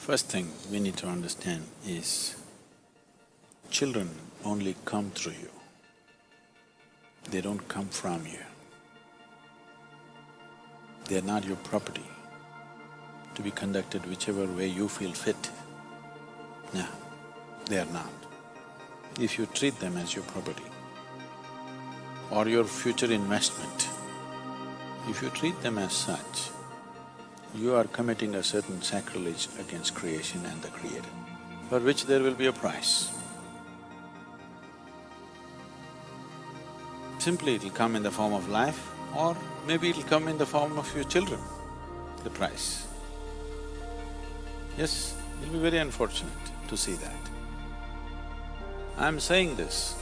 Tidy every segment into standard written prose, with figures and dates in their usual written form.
First thing we need to understand is children only come through you. They don't come from you. They're not your property to be conducted whichever way you feel fit. No, they are not. If you treat them as your property or your future investment, if you treat them as such, you are committing a certain sacrilege against creation and the Creator, for which there will be a price. Simply it'll come in the form of life, or maybe it'll come in the form of your children, the price. Yes, it'll be very unfortunate to see that. I'm saying this,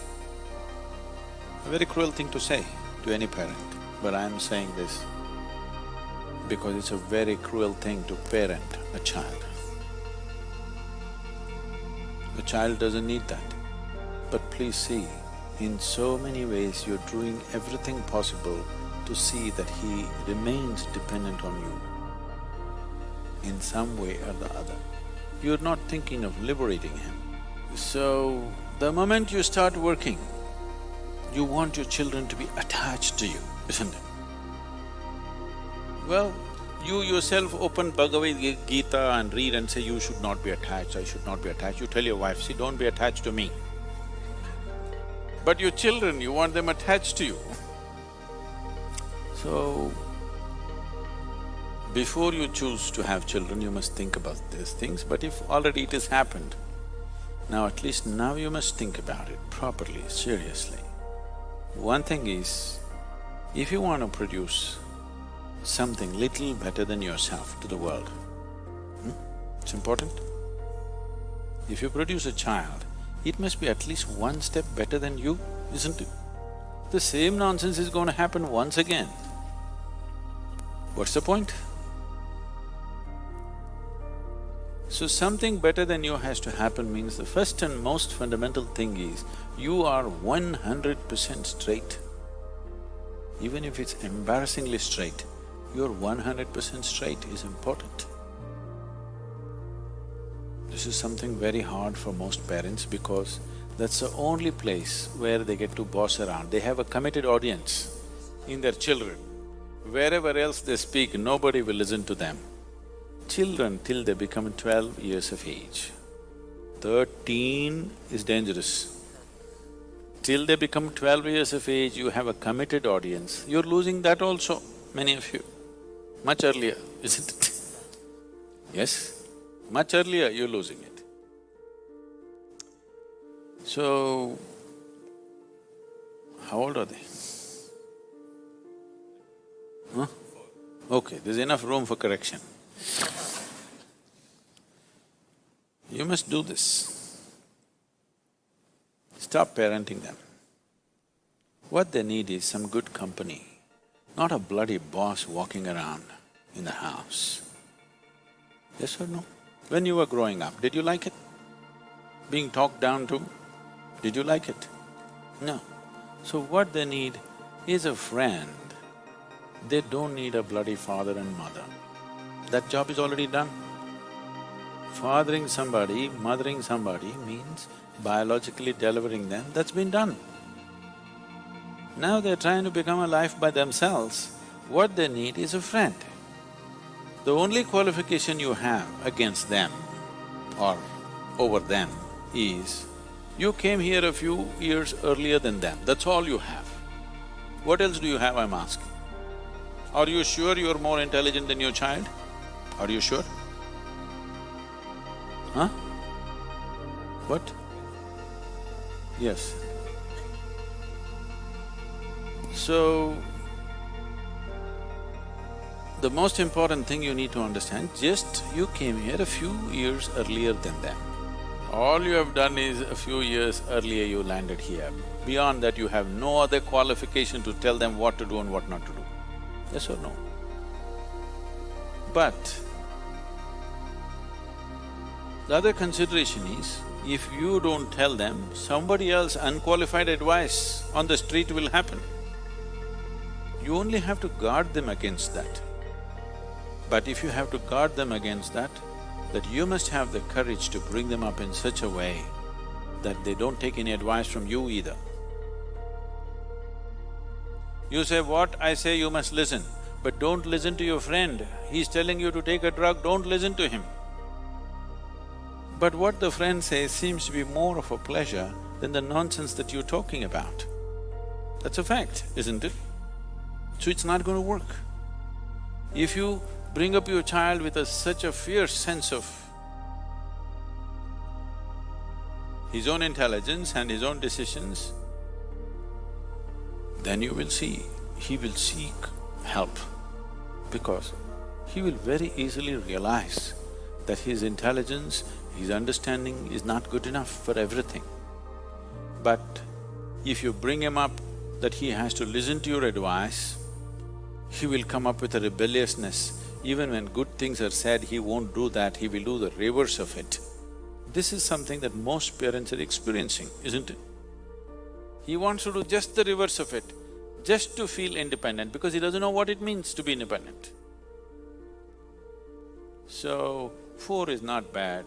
a very cruel thing to say to any parent, but I'm saying this because it's a very cruel thing to parent a child. The child doesn't need that. But please see, in so many ways you're doing everything possible to see that he remains dependent on you in some way or the other. You're not thinking of liberating him. So, the moment you start working, you want your children to be attached to you, isn't it? Well, you yourself open Bhagavad Gita and read and say, you should not be attached, I should not be attached. You tell your wife, see, don't be attached to me. But your children, you want them attached to you. So, before you choose to have children, you must think about these things, but if already it has happened, now at least now you must think about it properly, seriously. One thing is, if you want to produce something little better than yourself to the world, it's important. If you produce a child, it must be at least one step better than you, isn't it? The same nonsense is going to happen once again. What's the point? So something better than you has to happen means the first and most fundamental thing is, you are 100% straight. Even if it's embarrassingly straight, you're 100% straight is important. This is something very hard for most parents because that's the only place where they get to boss around. They have a committed audience in their children. Wherever else they speak, nobody will listen to them. Children till they become 12 years of age. 13 is dangerous. Till they become 12 years of age, you have a committed audience. You're losing that also, many of you. Much earlier, isn't it? Yes, much earlier you're losing it. So, how old are they? Huh? Okay, there's enough room for correction. You must do this. Stop parenting them. What they need is some good company, not a bloody boss walking around in the house. Yes or no? When you were growing up, did you like it? Being talked down to, did you like it? No. So what they need is a friend. They don't need a bloody father and mother. That job is already done. Fathering somebody, mothering somebody means biologically delivering them, that's been done. Now they're trying to become a life by themselves. What they need is a friend. The only qualification you have against them or over them is, you came here a few years earlier than them, that's all you have. What else do you have, I'm asking? Are you sure you're more intelligent than your child? Are you sure? Huh? What? Yes. So, the most important thing you need to understand, just you came here a few years earlier than them. All you have done is a few years earlier you landed here. Beyond that, you have no other qualification to tell them what to do and what not to do. Yes or no? But the other consideration is, if you don't tell them, somebody else unqualified advice on the street will happen. You only have to guard them against that. But if you have to guard them against that, that you must have the courage to bring them up in such a way that they don't take any advice from you either. You say, what I say you must listen, but don't listen to your friend. He's telling you to take a drug, don't listen to him. But what the friend says seems to be more of a pleasure than the nonsense that you're talking about. That's a fact, isn't it? So it's not going to work. If you bring up your child with such a fierce sense of his own intelligence and his own decisions, then you will see, he will seek help, because he will very easily realize that his intelligence, his understanding is not good enough for everything. But if you bring him up that he has to listen to your advice, he will come up with a rebelliousness. Even when good things are said, he won't do that, he will do the reverse of it. This is something that most parents are experiencing, isn't it? He wants to do just the reverse of it, just to feel independent, because he doesn't know what it means to be independent. So, 4 is not bad.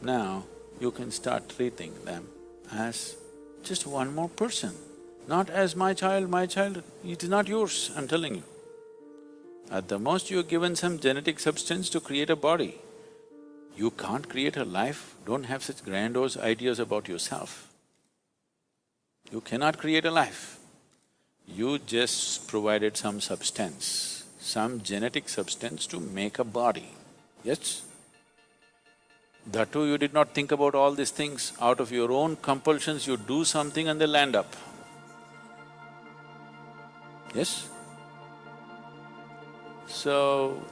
Now, you can start treating them as just one more person, not as my child, it is not yours, I'm telling you. At the most, you're given some genetic substance to create a body. You can't create a life, don't have such grandiose ideas about yourself. You cannot create a life. You just provided some substance, some genetic substance to make a body, yes? That too, you did not think about all these things. Out of your own compulsions, you do something and they land up. Yes? So,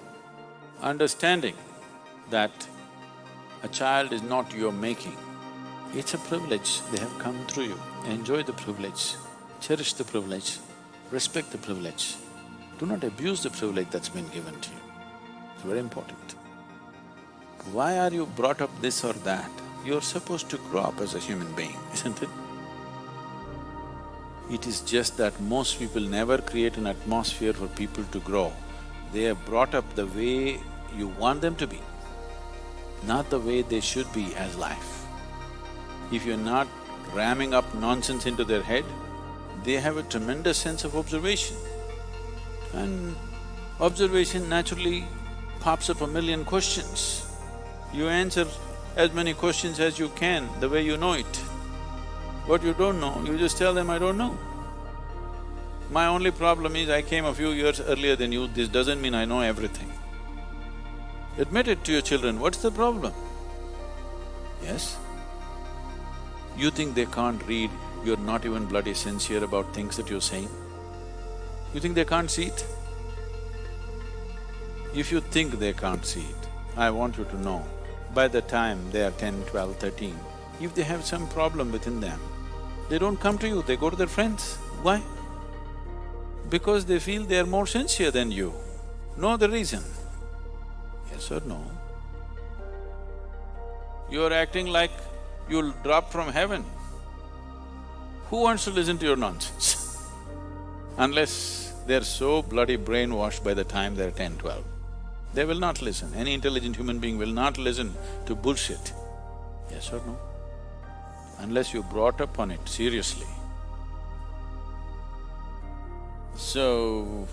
understanding that a child is not your making, it's a privilege, they have come through you. Enjoy the privilege, cherish the privilege, respect the privilege. Do not abuse the privilege that's been given to you. It's very important. Why are you brought up this or that? You're supposed to grow up as a human being, isn't it? It is just that most people never create an atmosphere for people to grow. They are brought up the way you want them to be, not the way they should be as life. If you're not ramming up nonsense into their head, they have a tremendous sense of observation. And observation naturally pops up a million questions. You answer as many questions as you can, the way you know it. What you don't know, you just tell them, I don't know. My only problem is I came a few years earlier than you, this doesn't mean I know everything. Admit it to your children, what's the problem? Yes? You think they can't read, you're not even bloody sincere about things that you're saying? You think they can't see it? If you think they can't see it, I want you to know, by the time they are 10, 12, 13, if they have some problem within them, they don't come to you, they go to their friends. Why? Because they feel they are more sincere than you. No other reason. Yes or no? You're acting like you'll drop from heaven. Who wants to listen to your nonsense? Unless they're so bloody brainwashed by the time they're 10, 12. They will not listen. Any intelligent human being will not listen to bullshit. Yes or no? Unless you brought up on it seriously. So,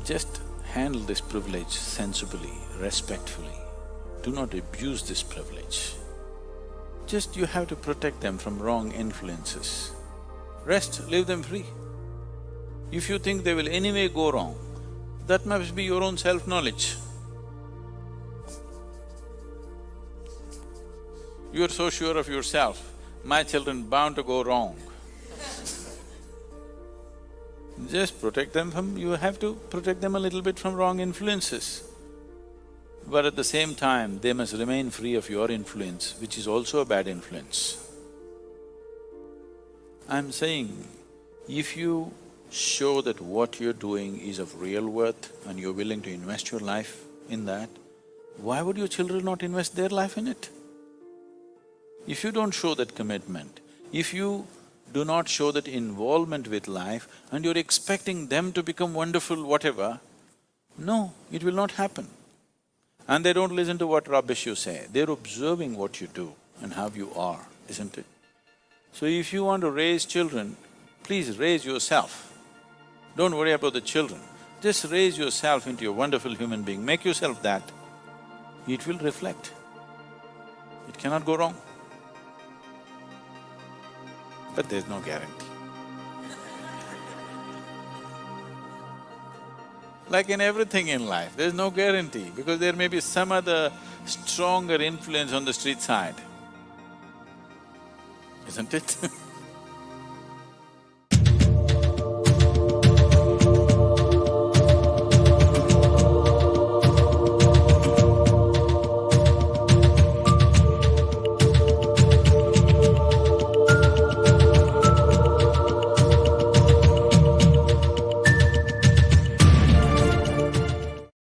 just handle this privilege sensibly, respectfully. Do not abuse this privilege. Just you have to protect them from wrong influences. Rest, leave them free. If you think they will anyway go wrong, that must be your own self-knowledge. You're so sure of yourself, my children bound to go wrong. Just protect them from… you have to protect them a little bit from wrong influences. But at the same time, they must remain free of your influence, which is also a bad influence. I'm saying, if you show that what you're doing is of real worth and you're willing to invest your life in that, why would your children not invest their life in it? If you don't show that commitment, if you do not show that involvement with life and you're expecting them to become wonderful whatever, No, it will not happen. And they don't listen to what rubbish you say, they're observing what you do and how you are, isn't it? So if you want to raise children, please raise yourself. Don't worry about the children. Just raise yourself into a wonderful human being, make yourself that. It will reflect. It cannot go wrong. But there's no guarantee. Like in everything in life, there's no guarantee because there may be some other stronger influence on the street side, isn't it?